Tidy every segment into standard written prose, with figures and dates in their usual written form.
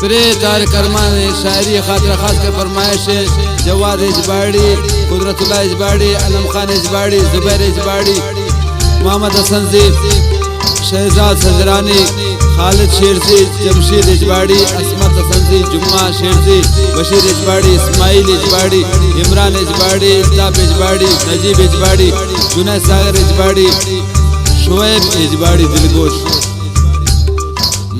Pray तार करमान शायरी खातिर खास के फरमाइश जवाद इजबाड़ी, कुदरतुल्लाह इजबाड़ी, अलम खान इजबाड़ी, जुबैर इजबाड़ी, मोहम्मद हसन जी, शहजाद सजरानी, खालिद शेरजी, जमशीद इजबाड़ी, असमत हसन जी, जुम्मा शेरजी, बशीर इजबाड़ी, इस्माइल इजबाड़ी, इमरान इजबाड़ी, इल्ताफ इजबाड़ी, नजीब इजबाड़ी, जुनैद सागर इजबाड़ी, शुएब इजबाड़ी दिलगोश।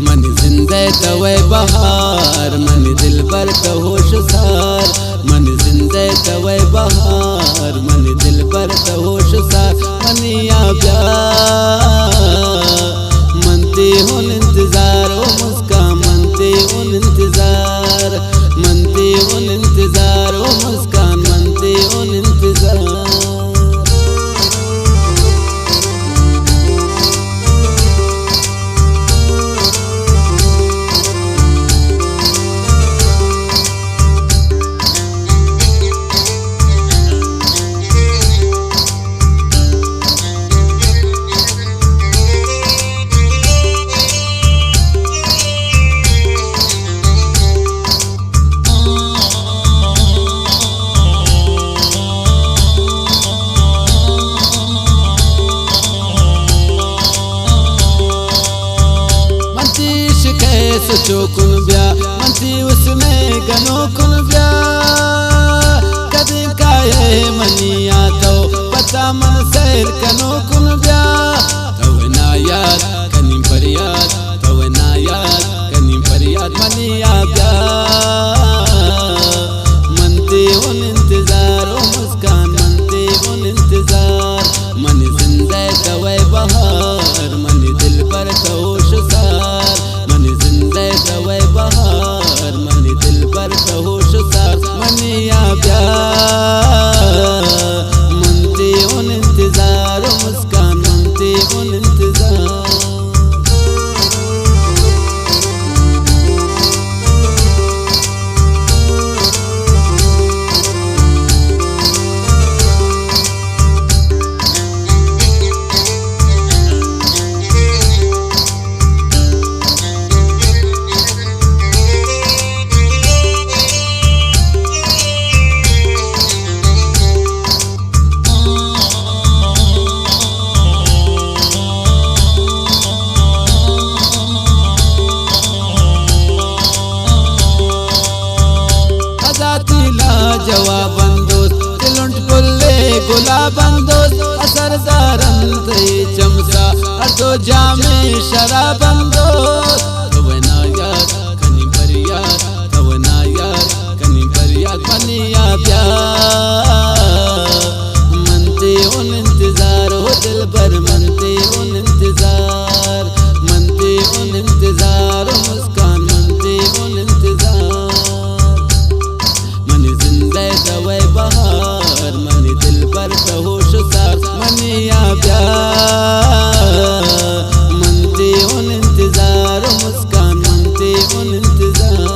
मन जिंदे तवे बहार, मन दिलबर का होश सार, मन जिंदे तवे बहार, मन दिलबर का होश सार, मनिया प्यार मनती हूँ इंतजार, ओ मुस्कान मनती हूँ इंतजार, मनती हूँ इंतजार, ओ मुस्कान मनती हूँ इंतजार। सोचो कुन ब्या मनती उसमें गनो कुन ब्या, कदी काये मनिया तो पता मन सैर कनो कुन ब्या, तवे ना याद कनी फरियाद, तवे ना याद कनी फरियाद, मनिया ब्या मनती उन इंतजार, ओ मुस्कान मनती उन इंतजार, मन जिंदे तवे बहार, मन दिल पर होश सार, मन जिंदे तवे बहार, मन दिल पर होश सार, मनिया प्यार मनती उन इंतजार, ओ मुस्कान मनती उन इंतजार। जवाबन दोस्त तिलुंट पुल्ले गुलाबन दोस्त, असरदारन ते चमसा अर्दो जामे शराबन दोस्त, तवे ना याद कनी फरियाद, तवे ना याद कनी फरियाद, मनिया प्यार मनते उन इंतजार, हो दिल पर मनते उन इंतजार, मनते उन इंतजार, ओ मुस्कान मनते उन इंतजार, तवे बहार, मन दिल पर होश सार, मनिया प्यार मनती उन इंतजार, ओ मुस्कान मनती उन इंतजार।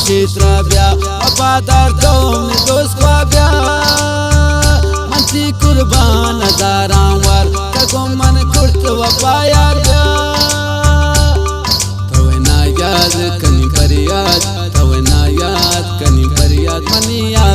क्षेत्रा ब्या वफादार तो में दोस्त को ब्या, मनती कुर्बान हजारां वार तको मन कुर्त वफा यार ब्या, तवे ना याद कनी फरियाद, तवे ना याद कनी फरियाद, मनिया